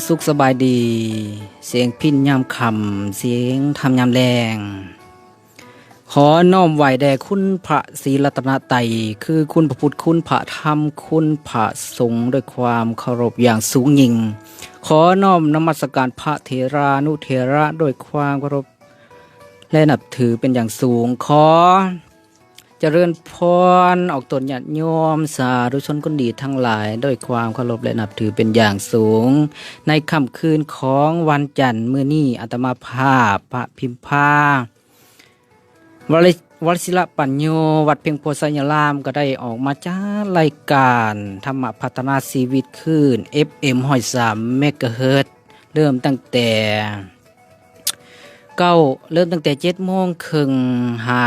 สุขสบายดีเสียงพินยามคำเสียงทำยามแรงขอน้อมไหวแด่คุณพระศรีรัตนตรัยคือคุณพระพุทธคุณพระธรรมคุณพระสงฆ์ด้วยความเคารพอย่างสูงยิ่งขอน้อมนมัสการพระเถรานุเถระด้วยความเคารพและนับถือเป็นอย่างสูงขอเจริญพรออกตนญาติโยมสาธุชนคนดีทั้งหลายด้วยความเคารพและนับถือเป็นอย่างสูงในค่ำคืนของวันจันทร์มื้อนี้อาตมาภาพพระพิมพาวรศิลปัญโยวัดเพียงโพธิ์ไซยารามก็ได้ออกมาจากรายการธรรมพัฒนาชีวิตคืน FM 103 เมกะเฮิรตซ์เริ่มตั้งแต่7:30 น.หา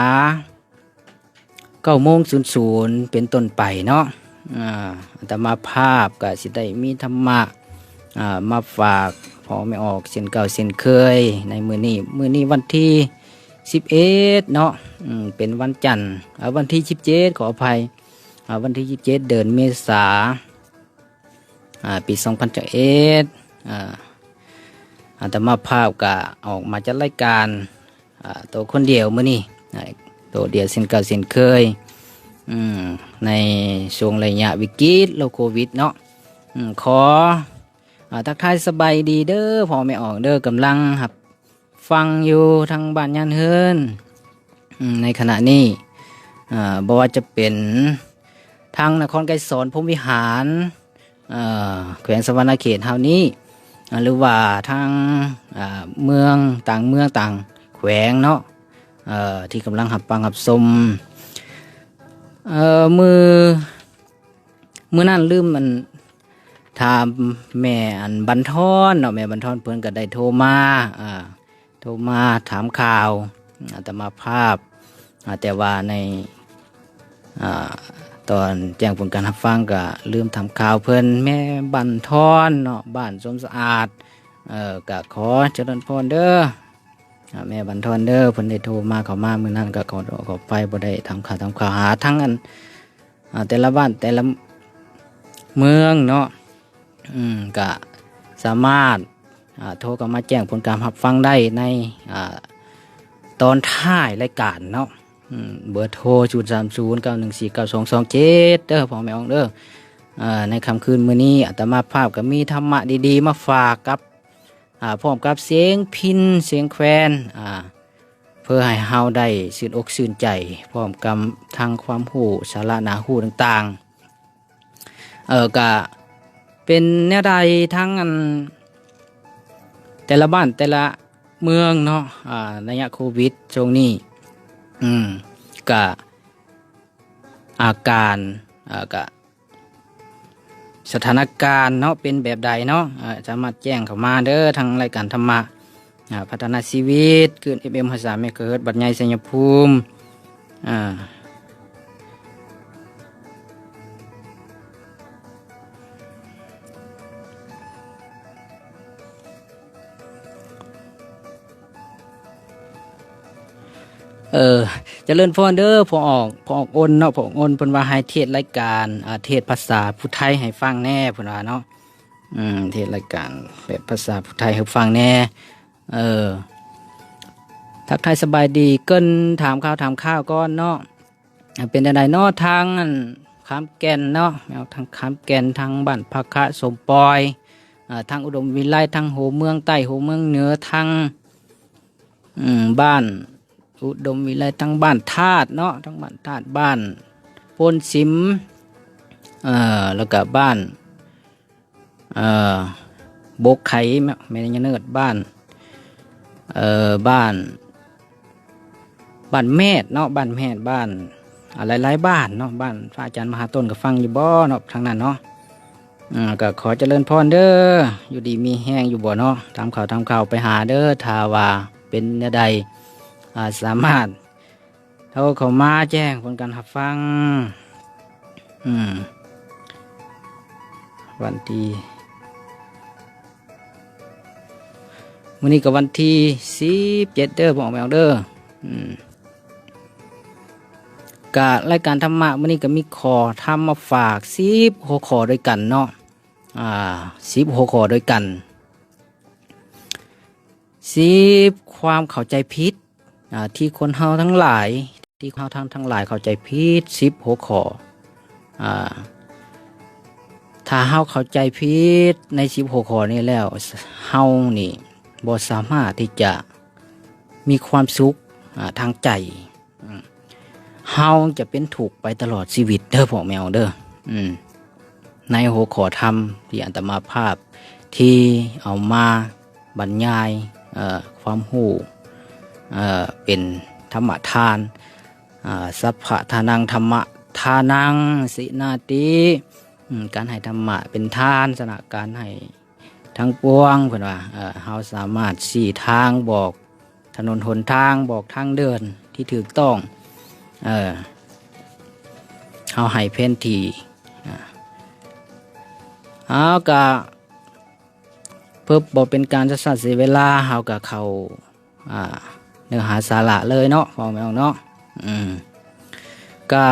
9:00 น.เป็นต้นไปเนาะอาตมาภาพก็สิได้มีธรรมะมาฝากพอไม่ออกเส้นเก่าเส้นเคยในมื้อนี้วันที่11เนาะเป็นวันจันทร์วันที่17ขออภัยวันที่27เดือนเมษาปี2021อาตมาภาพก็ออกมาจัดรายการตัวคนเดียวมื้อนี้ตัวเดียวเส้นเก่าเส้นเคยในช่วงระยะวิกฤตโควิดเนาะขอทักทายสบายดีเด้อพอไม่ออกเด้อกำลังครับฟังอยู่ทางบ้านย่านเฮิรนในขณะนี้บ่ว่าจะเป็นทางนครไกรสอนพรหมวิหารแขวงสะวรรณเขตเฮานี้หรือว่าทางเมืองต่างแขวงเนาะที่กำลังหับฟังหับชมมือนั่นลืมมันถามแม่บันทอนเนาะแม่บันทอนเพิ่นก็ได้โทรมาถามข่าวอาตมาภาพแต่ว่าในตอนแจ้งผลการรับฟังก็ลืมทำข่าวเพิ่นแม่บันทอนเนาะบ้านสมสะอาดก็ขอเจริญพรเด้อแม่บันทอนเด้อเพิ่นได้โทรมาเข้ามามื้อนั้นก็ขอไปบ่ได้ทำข่าวหาทั้งแต่ละบ้านแต่ละเมืองเนาะก็สามารถโทรเข้ามาแจ้งผลการรับฟังได้ในตอนท้ายรายการเนาะเบอร์โทร03091492227เด้อพ่อแม่องเด้อในค่ำคืนมื้อนี้อาตมาภาพก็มีธรรมะดีๆมาฝากกับพร้อมกับเสียงพิณเสียงแคนเพื่อให้เฮาได้ชื่นอกชื่นใจพร้อมกับทางความรู้สาระน่ารู้ต่างๆก็เป็นแนวใดทั้งแต่ละบ้านแต่ละเมืองเนาะระยะโควิดช่วงนี้ก็อาการก็สถานการณ์เนาะเป็นแบบใดเนาะสามารถแจ้งเข้ามาเด้อทางรายการธรรมะพัฒนาชีวิตคืน FM 103 เมกะเฮิรตซ์บัดใหญ่ชัยภูมิเจริญพรเด้อพอออกอ้นเนาะพอออกอ้นเพิ่นว่าให้เทศรายการเทศภาษาผู้ไทยให้ฟังแน่เพิ่นว่าเนาะเทศรายการแบบภาษาผู้ไทยให้ฟังแน่ทักทายสบายดีเกินถามข้าวก่อนเนาะเป็นจังไดเนาะทางขามแก่นเนาะแนวทางขามแก่นทางบ้านพักคะสมปอยทางอุดมวิไลทางโหเมืองใต้โหเมืองเหนือทางบ้านอุดมวิไลทั้งบ้านธาตุเนาะทั้งบ้านธาตุบ้านโพนสิมแล้วก็บ้านโบกไข่แม่นยังเนิดบ้านบ้านแม่เนาะบ้านแม่บ้านหลายบ้านเนาะบ้านพระอาจารย์มหาต้นก็ฟังอยู่บ่เนาะทางนั้นเนาะก็ขอเจริญพรเด้ออยู่ดีมีแห้งอยู่บ่เนาะทำข่าวไปหาเด้อทาว่าเป็นแนวใดสามารถโทรเข้ามาแจ้งผลการรับฟังวันที่มื้อนี้ก็วันที่17เด้อบอกแมวเด้อกะรายการธรรมะมื้อนี้ก็มีข้อธรรมมาฝาก10หัวข้อด้วยกันเนาะ10หัวข้อด้วยกัน 10ความเข้าใจผิดที่คนเฮาทั้งหลายเข้าใจผิด10หัวข้อถ้าเฮาเข้าใจผิดใน10หัวข้อนี้แล้วเฮานี่บ่สามารถที่จะมีความสุขทางใจเฮาจะเป็นทุกข์ไปตลอดชีวิตเด้อพ่อแม่เด้อในหัวข้อธรรมที่อาตมาภาพที่เอามาบรรยายความรู้เป็นธรรมทานสัพพะทานังธรรมะทานังสินาติการให้ธรรมะเป็นทานสนะการให้ทั้งปวงเพิ่นว่าเฮาสามารถชี้ทางบอกถนนหนทางบอกทางเดินที่ถูกต้องเฮาให้แผนที่เฮาก็เพื่อบ่เป็นการจะเสียเวลาเฮาก็เข้าเนื้อหาสาระเลยเนาะพ่อแม่เนาะก็